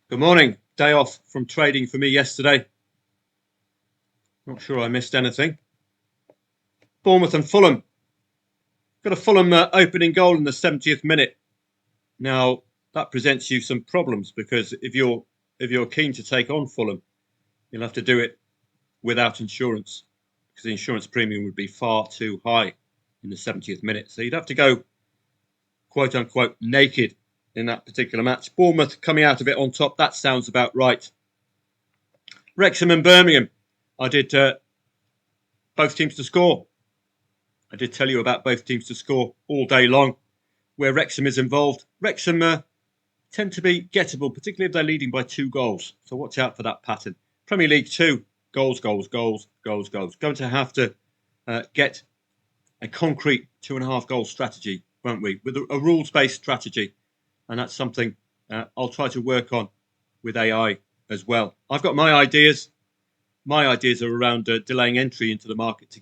Good morning. Day off from trading for me yesterday. Not sure I missed anything. Bournemouth and Fulham. Got a Fulham opening goal in the 70th minute. Now that presents you some problems because if you're keen to take on Fulham, you'll have to do it without insurance because the insurance premium would be far too high in the 70th minute. So you'd have to go quote unquote naked in that particular match. Bournemouth coming out of it on top. That sounds about right. Wrexham and Birmingham. I did both teams to score. I did tell you about both teams to score all day long. Where Wrexham is involved, Wrexham tend to be gettable, particularly if they're leading by 2 goals. So watch out for that pattern. Premier League 2, goals. Going to have to get a concrete 2.5 goal strategy, won't we? With a rules-based strategy. And that's something I'll try to work on with AI as well. I've got my ideas. My ideas are around delaying entry into the market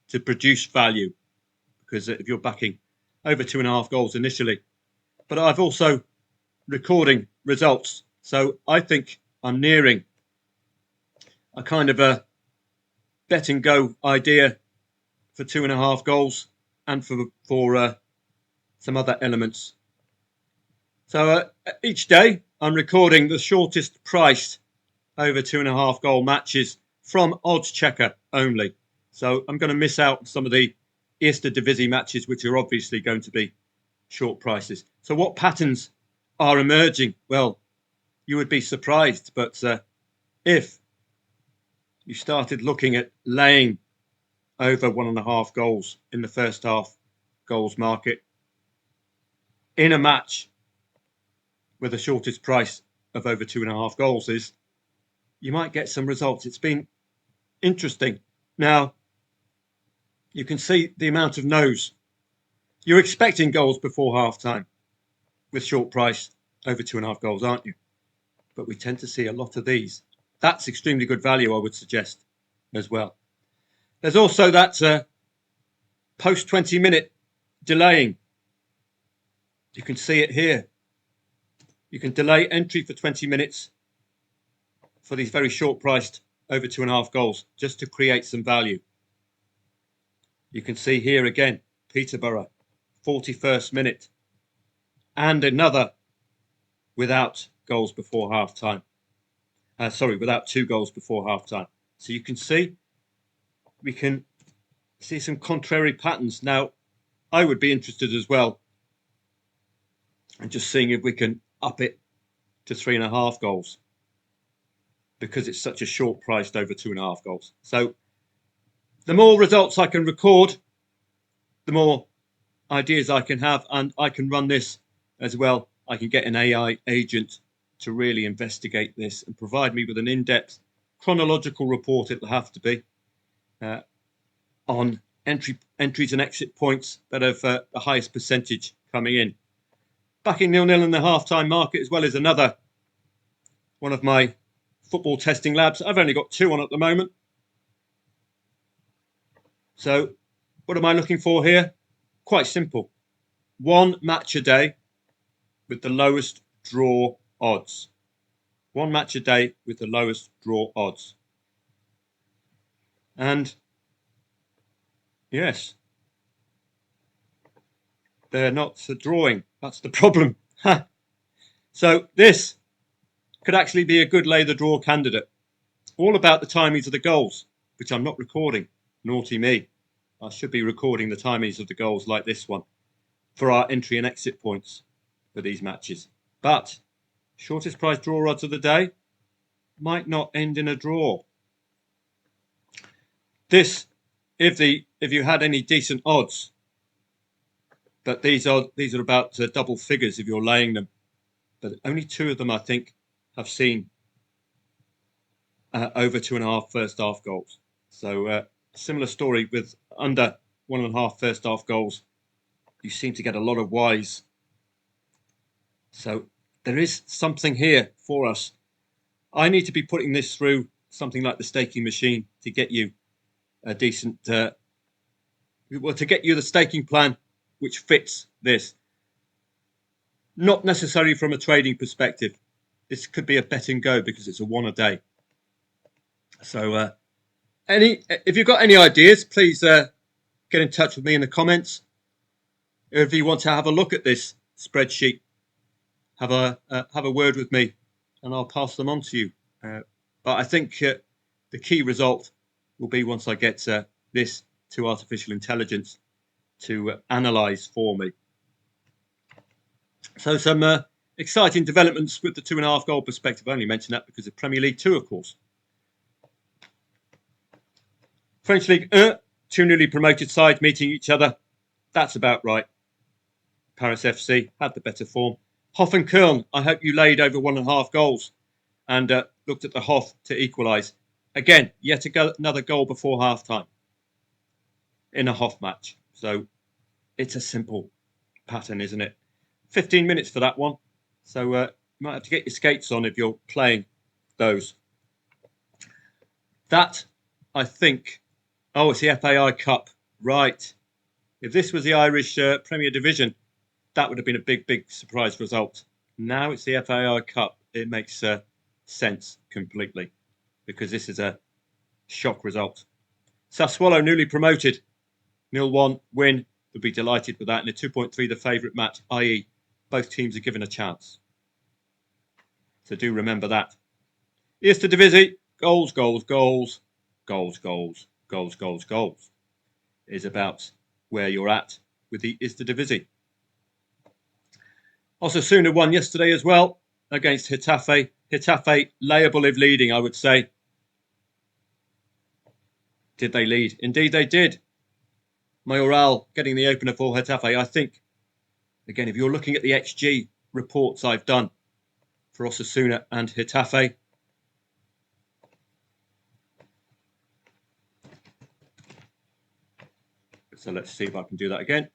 to produce value. Because if you're backing over 2.5 goals initially. But I've also recording results. So I think I'm nearing a kind of a bet and go idea for 2.5 goals and for some other elements. So each day I'm recording the shortest priced over 2.5 goal matches from Odds Checker only. So I'm going to miss out some of the Eerste Divisie matches, which are obviously going to be short prices. So what patterns are emerging? Well, you would be surprised, but if you started looking at laying over 1.5 goals in the first half goals market in a match with the shortest price of over 2.5 goals, you might get some results. It's been interesting. Now, you can see the amount of no's. You're expecting goals before half-time with short price over 2.5 goals, aren't you? But we tend to see a lot of these. That's extremely good value, I would suggest, as well. There's also that post 20-minute delaying. You can see it here. You can delay entry for 20 minutes for these very short-priced over 2.5 goals just to create some value. You can see here again, Peterborough, 41st minute, and another without goals before half-time. Without 2 goals before half-time. So you can see, we can see some contrary patterns. Now, I would be interested as well in just seeing if we can up it to 3.5 goals because it's such a short priced over 2.5 goals. So the more results I can record, the more ideas I can have, and I can run this as well. I can get an AI agent to really investigate this and provide me with an in-depth chronological report. It'll have to be on entries and exit points that have the highest percentage coming in. Backing 0-0 in the half-time market as well as another one of my football testing labs. I've only got 2 on at the moment. So what am I looking for here? Quite simple. 1 match a day with the lowest draw odds. 1 match a day with the lowest draw odds. And yes, they're not drawing. That's the problem. So this could actually be a good lay the draw candidate. All about the timings of the goals, which I'm not recording. Naughty me. I should be recording the timings of the goals like this one for our entry and exit points for these matches. But shortest price draw odds of the day might not end in a draw. This, if you had any decent odds, but these are about double figures if you're laying them. But only 2 of them, I think, have seen over 2.5 first half goals. So similar story with under 1.5 first half goals. You seem to get a lot of Ys. So there is something here for us. I need to be putting this through something like the staking machine to get you a decent, to get you the staking plan which fits this. Not necessarily from a trading perspective. this could be a bet and go because it's a one a day. So if you've got any ideas, please get in touch with me in the comments. If you want to have a look at this spreadsheet, have a word with me, and I'll pass them on to you. But I think the key result will be once I get this to artificial intelligence to analyse for me. So some exciting developments with the 2.5 goal perspective. I only mention that because of Premier League 2, of course. French League 1, two newly promoted sides meeting each other. That's about right. Paris FC had the better form. Hoff and Köln, I hope you laid over 1.5 goals and looked at the Hoff to equalise. Again, yet another goal before half-time in a Hoff match. So it's a simple pattern, isn't it? 15 minutes for that one. So you might have to get your skates on if you're playing those. That, I think... Oh, it's the FAI Cup. Right. If this was the Irish Premier Division, that would have been a big, big surprise result. Now it's the FAI Cup. It makes sense completely because this is a shock result. Sassuolo, newly promoted, 0-1 win. Would be delighted with that. And a 2.3, the favourite match, i.e. both teams are given a chance. So do remember that. Eerste Divisie, goals, goals, goals, goals, goals, goals, goals, goals, is about where you're at with the Eerste Divisie. Osasuna won yesterday as well against Getafe. Getafe layable if leading, I would say. Did they lead? Indeed they did. Mayoral getting the opener for Getafe. I think, again, if you're looking at the XG reports I've done for Osasuna and Getafe, so let's see if I can do that again.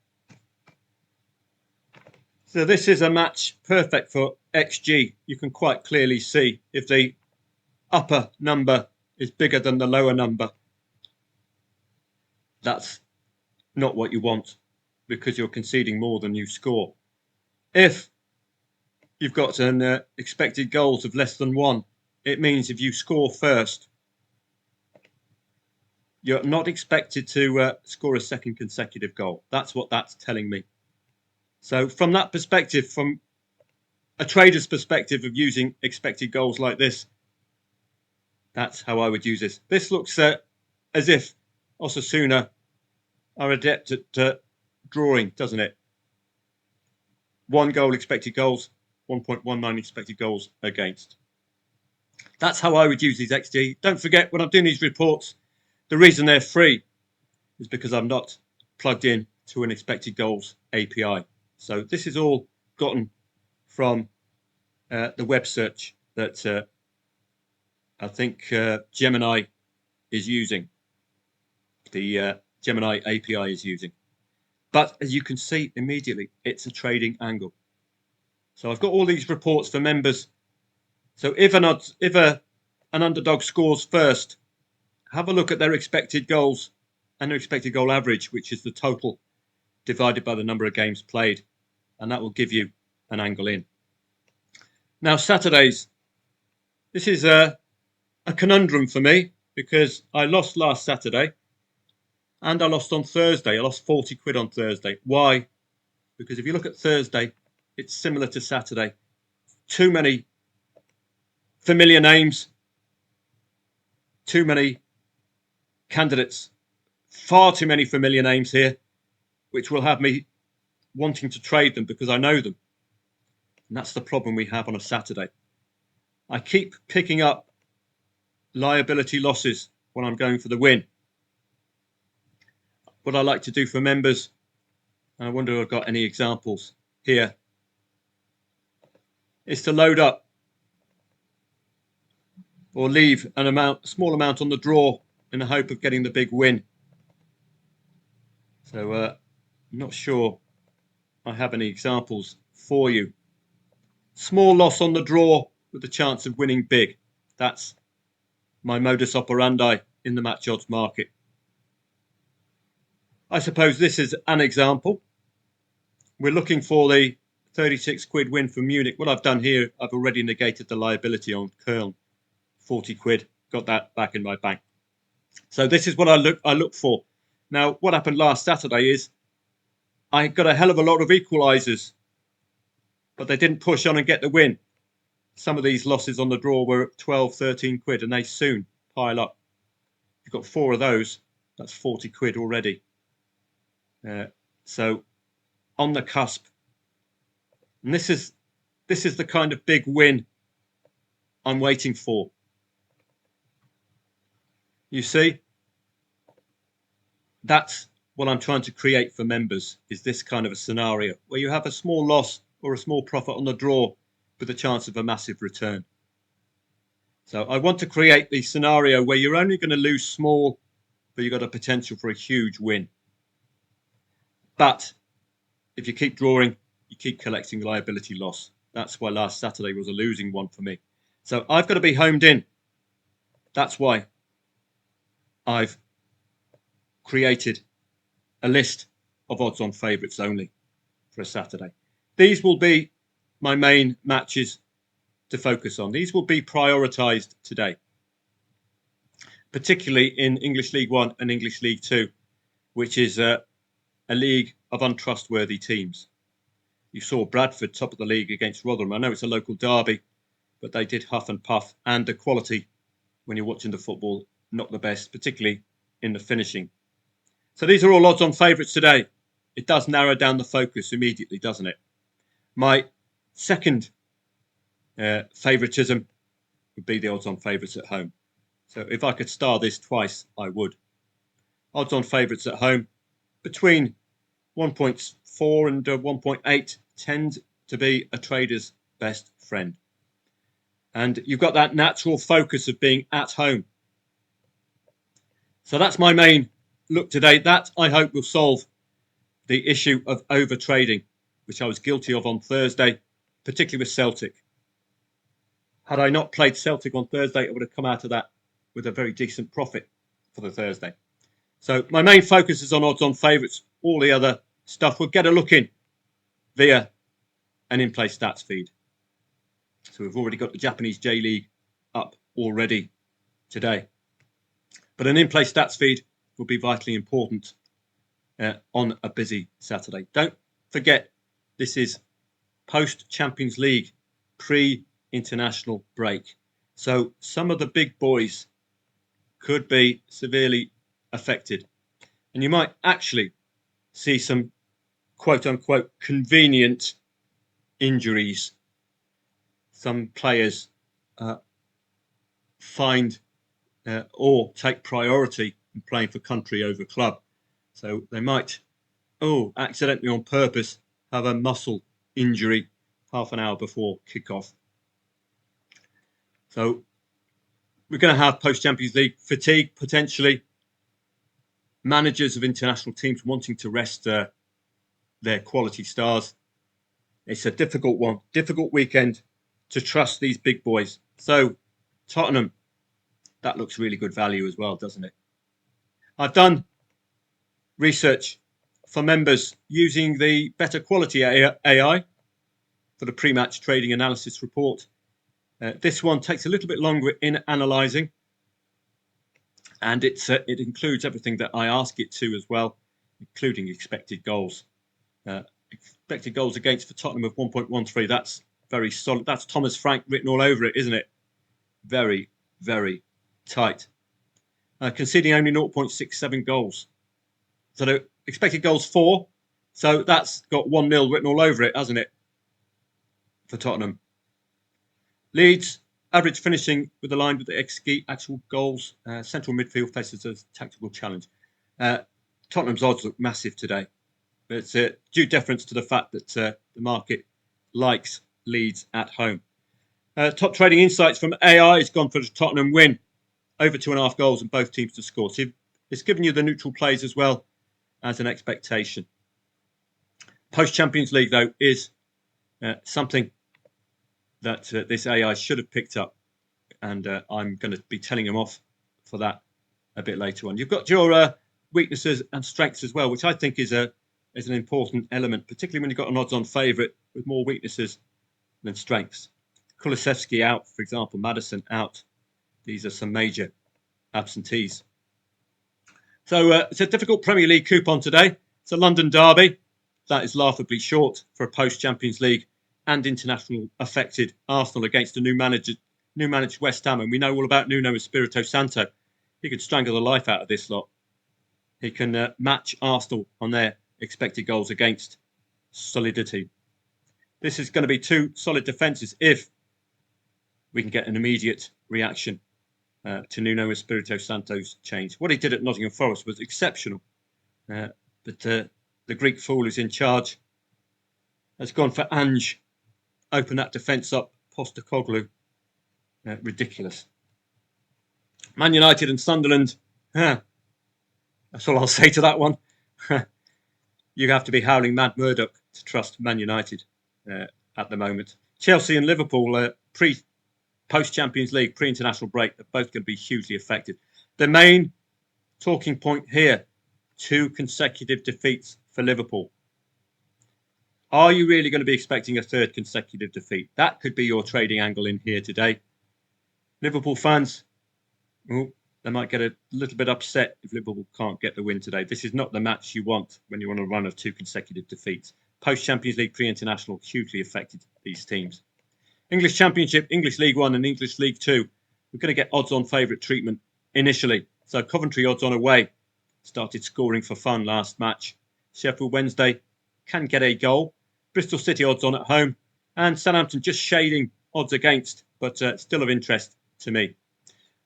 So this is a match perfect for XG. You can quite clearly see if the upper number is bigger than the lower number. That's not what you want because you're conceding more than you score. If you've got an expected goals of less than 1, it means if you score first, you're not expected to score a second consecutive goal. That's what that's telling me. So from that perspective, from a trader's perspective of using expected goals like this, that's how I would use this. This looks as if Osasuna are adept at drawing, doesn't it? 1 goal expected goals, 1.19 expected goals against. That's how I would use these XG. Don't forget, when I'm doing these reports, the reason they're free is because I'm not plugged in to an expected goals API. So this is all gotten from the web search that I think Gemini is using. The Gemini API is using. But as you can see immediately, it's a trading angle. So I've got all these reports for members. So if an underdog scores first, have a look at their expected goals and their expected goal average, which is the total divided by the number of games played. And that will give you an angle in. Now, Saturdays. This is a conundrum for me because I lost last Saturday and I lost on Thursday. I lost 40 quid on Thursday. Why? Because if you look at Thursday, it's similar to Saturday. Too many familiar names, too many candidates, far too many familiar names here, which will have me wanting to trade them because I know them. And that's the problem we have on a Saturday. I keep picking up liability losses when I'm going for the win. What I like to do for members, and I wonder if I've got any examples here, is to load up or leave a small amount on the draw in the hope of getting the big win. So I'm not sure I have any examples for you. Small loss on the draw with the chance of winning big. That's my modus operandi in the match odds market. I suppose this is an example. We're looking for the 36 quid win for Munich. What I've done here, I've already negated the liability on Köln. 40 quid, got that back in my bank. So this is what I look for. Now, what happened last Saturday is I got a hell of a lot of equalisers, but they didn't push on and get the win. Some of these losses on the draw were 12, 13 quid, and they soon pile up. You've got 4 of those, that's 40 quid already. So on the cusp. And this is the kind of big win I'm waiting for. You see, that's what I'm trying to create for members, is this kind of a scenario where you have a small loss or a small profit on the draw with a chance of a massive return. So I want to create the scenario where you're only going to lose small, but you've got a potential for a huge win. But if you keep drawing, you keep collecting liability loss. That's why last Saturday was a losing one for me. So I've got to be homed in. That's why I've created a list of odds-on favourites only for a Saturday. These will be my main matches to focus on. These will be prioritised today, particularly in English League One and English League Two, which is a league of untrustworthy teams. You saw Bradford top of the league against Rotherham. I know it's a local derby, but they did huff and puff, and the quality when you're watching the football, not the best, particularly in the finishing. So these are all odds on favourites today. It does narrow down the focus immediately, doesn't it? My second favouritism would be the odds on favourites at home. So if I could star this twice, I would. Odds on favourites at home between 1.4 and 1.8 tend to be a trader's best friend. And you've got that natural focus of being at home. So that's my main look today. That, I hope, will solve the issue of over trading, which I was guilty of on Thursday, particularly with Celtic. Had I not played Celtic on Thursday, I would have come out of that with a very decent profit for the Thursday. So my main focus is on odds on favourites. All the other stuff we'll get a look in via an in-play stats feed. So we've already got the Japanese J-League up already today. But an in-play stats feed will be vitally important on a busy Saturday. Don't forget, this is post-Champions League, pre-international break. So some of the big boys could be severely affected. And you might actually see some quote-unquote convenient injuries. Some players find or take priority in playing for country over club. So they might, accidentally on purpose, have a muscle injury half an hour before kick-off. So we're going to have post-Champions League fatigue, potentially. Managers of international teams wanting to rest their quality stars. It's a difficult one, difficult weekend to trust these big boys. So Tottenham, that looks really good value as well, doesn't it? I've done research for members using the better quality AI for the pre-match trading analysis report. This one takes a little bit longer in analysing, and it includes everything that I ask it to as well, including expected goals. Expected goals against for Tottenham of 1.13. That's very solid. That's Thomas Frank written all over it, isn't it? Very, very tight. Conceding only 0.67 goals. So the expected goals 4. So that's got 1-0 written all over it, hasn't it? For Tottenham. Leeds, average finishing with the line with the XG, actual goals. Central midfield faces a tactical challenge. Tottenham's odds look massive today. But it's due deference to the fact that the market likes Leeds at home. Top trading insights from AI has gone for the Tottenham win. Over 2.5 goals and both teams to score. So it's given you the neutral plays as well as an expectation. Post-Champions League, though, is something that this AI should have picked up. And I'm going to be telling them off for that a bit later on. You've got your weaknesses and strengths as well, which I think is an important element, particularly when you've got an odds-on favourite with more weaknesses than strengths. Kulusevski out, for example, Maddison out. These are some major absentees. So it's a difficult Premier League coupon today. It's a London derby. That is laughably short for a post-Champions League and international affected Arsenal against a new managed West Ham. And we know all about Nuno Espirito Santo. He could strangle the life out of this lot. He can match Arsenal on their expected goals against solidity. This is going to be two solid defences if we can get an immediate reaction to Nuno Espirito Santo's change. What he did at Nottingham Forest was exceptional. But the Greek fool who's in charge has gone for Ange. Open that defence up. Postecoglou. Ridiculous. Man United and Sunderland. That's all I'll say to that one. You have to be howling Mad Murdoch to trust Man United at the moment. Chelsea and Liverpool, post-Champions League, pre-international break, they're both going to be hugely affected. The main talking point here, 2 consecutive defeats for Liverpool. Are you really going to be expecting a 3rd consecutive defeat? That could be your trading angle in here today. Liverpool fans, they might get a little bit upset if Liverpool can't get the win today. This is not the match you want when you're on a run of 2 consecutive defeats. Post-Champions League, pre-international, hugely affected these teams. English Championship, English League 1 and English League 2. We're going to get odds-on favourite treatment initially. So Coventry odds-on away started scoring for fun last match. Sheffield Wednesday can get a goal. Bristol City odds-on at home. And Southampton just shading odds against, but still of interest to me.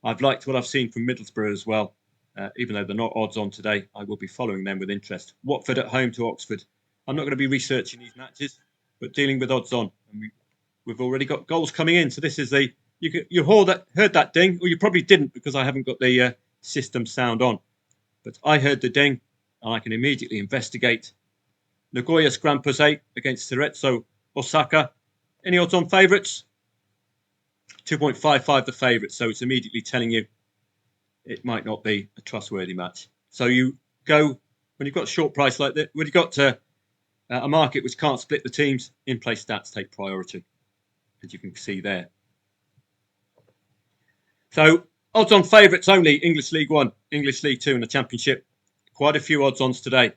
I've liked what I've seen from Middlesbrough as well. Even though they're not odds-on today, I will be following them with interest. Watford at home to Oxford. I'm not going to be researching these matches, but dealing with odds-on. And we've already got goals coming in. So this is you heard that ding, or you probably didn't because I haven't got the system sound on. But I heard the ding, and I can immediately investigate. Nagoya's Grampus 8 against Cerezo Osaka. Any odds-on favourites? 2.55 the favourite, so it's immediately telling you it might not be a trustworthy match. So you go, when you've got a short price like that, when you've got a market which can't split the teams, in-play stats take priority, as you can see there. So odds-on favourites only, English League 1, English League 2 and the Championship. Quite a few odds-ons today.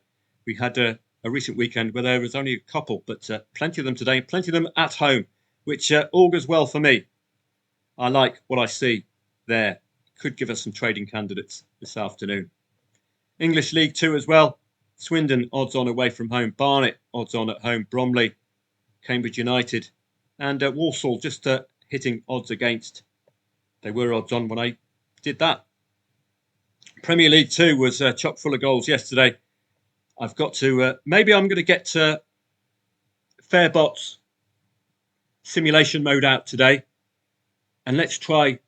We had a recent weekend where there was only a couple, but plenty of them today, plenty of them at home, which augurs well for me. I like what I see there. Could give us some trading candidates this afternoon. English League 2 as well. Swindon odds on away from home. Barnet odds on at home. Bromley, Cambridge United. And Walsall just hitting odds against. They were odds on when I did that. Premier League 2 was chock full of goals yesterday. I've got to, maybe I'm going to get Fairbots simulation mode out today. And let's try,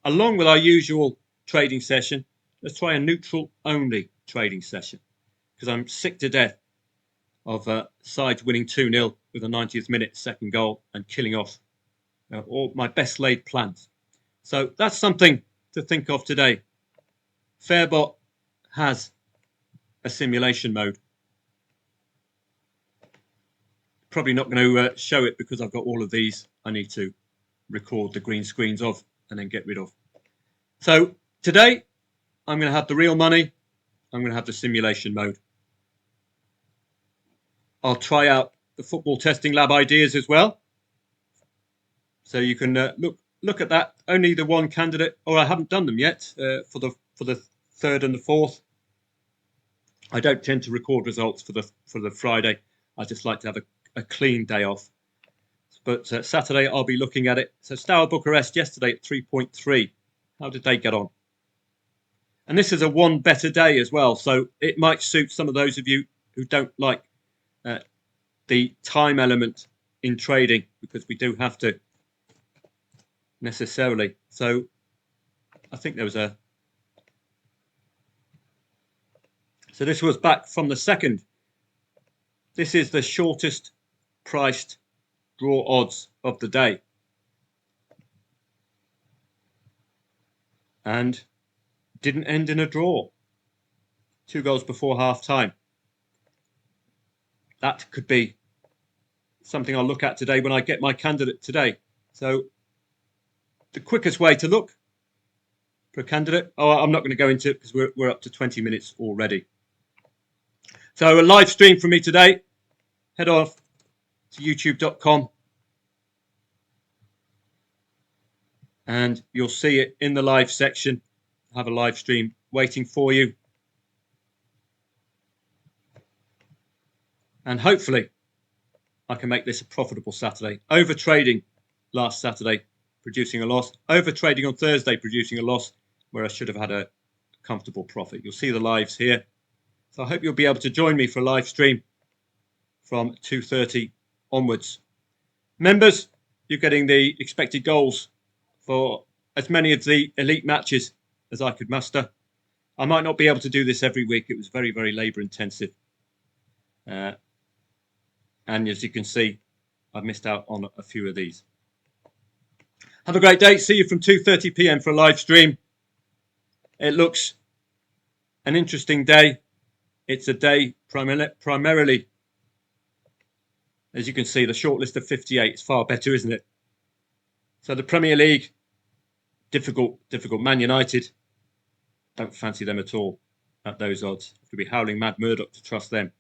along with our usual trading session, let's try a neutral only trading session. Because I'm sick to death of sides winning 2-0 with a 90th minute second goal and killing off all my best laid plans. So that's something to think of today. Fairbot has a simulation mode. Probably not going to show it because I've got all of these I need to record the green screens of and then get rid of. So today I'm going to have the real money. I'm going to have the simulation mode. I'll try out the football testing lab ideas as well. So you can look at that. Only the one candidate, or I haven't done them yet for the 3rd and the 4th. I don't tend to record results for the Friday. I just like to have a clean day off. But Saturday I'll be looking at it. So Steaua Bucharest yesterday at 3.3. How did they get on? And this is a one better day as well. So it might suit some of those of you who don't like the time element in trading, because we do have to necessarily. So I think there was a... So this was back from the 2nd. This is the shortest priced draw odds of the day. And didn't end in a draw. 2 goals before half time. That could be something I'll look at today when I get my candidate today. So the quickest way to look for a candidate, I'm not going to go into it because we're up to 20 minutes already. So a live stream from me today. Head off to youtube.com and you'll see it in the live section. I have a live stream waiting for you. And hopefully I can make this a profitable Saturday. Over trading last Saturday, producing a loss. Over trading on Thursday, producing a loss where I should have had a comfortable profit. You'll see the lives here. So I hope you'll be able to join me for a live stream from 2:30 onwards. Members, you're getting the expected goals for as many of the elite matches as I could muster. I might not be able to do this every week. It was very, very labour intensive. And as you can see, I've missed out on a few of these. Have a great day. See you from 2:30 p.m. for a live stream. It looks an interesting day. It's a day primarily, as you can see, the shortlist of 58 is far better, isn't it? So the Premier League, difficult. Man United, don't fancy them at all at those odds. Have to be howling mad Murdoch to trust them.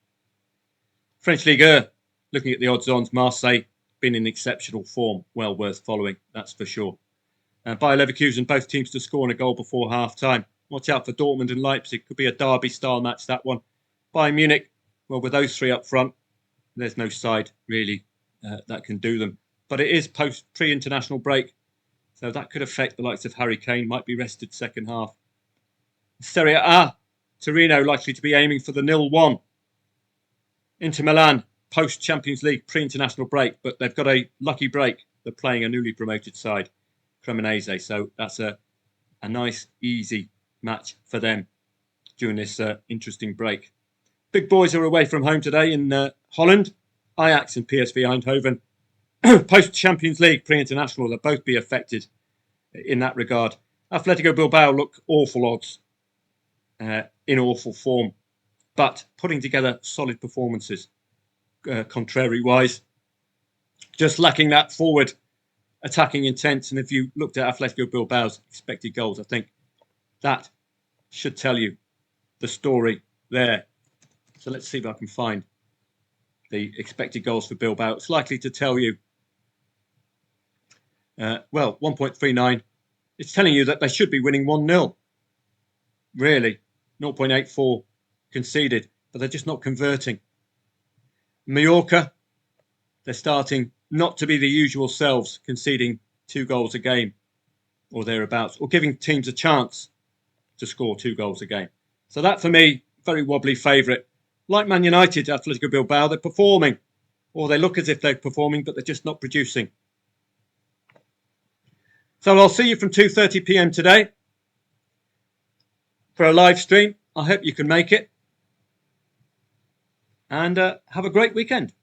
French Ligue 1, looking at the odds-ons, Marseille, been in exceptional form, well worth following, that's for sure. Bayern Leverkusen, both teams to score and a goal before half-time. Watch out for Dortmund and Leipzig. Could be a derby-style match, that one. Bayern Munich, well, with those three up front, there's no side, really, that can do them. But it is pre-international break, so that could affect the likes of Harry Kane, might be rested second half. Serie A, Torino likely to be aiming for the 0-1. Inter Milan, post-Champions League, pre-international break, but they've got a lucky break. They're playing a newly promoted side, Cremonese, so that's a nice, easy match for them during this interesting break. Big boys are away from home today in Holland. Ajax and PSV Eindhoven. Post-Champions League, pre-international, they'll both be affected in that regard. Atletico Bilbao look awful odds, in awful form, but putting together solid performances, contrary-wise. Just lacking that forward attacking intent. And if you looked at Atletico Bilbao's expected goals, I think that should tell you the story there. So let's see if I can find the expected goals for Bilbao. It's likely to tell you, 1.39. It's telling you that they should be winning 1-0. Really, 0.84 conceded, but they're just not converting. Mallorca, they're starting not to be the usual selves, conceding 2 goals a game or thereabouts, or giving teams a chance to score 2 goals a game. So that, for me, very wobbly favourite. Like Man United, Atletico Bilbao, they're performing, or they look as if they're performing, but they're just not producing. So I'll see you from 2:30 p.m. today for a live stream. I hope you can make it. And have a great weekend.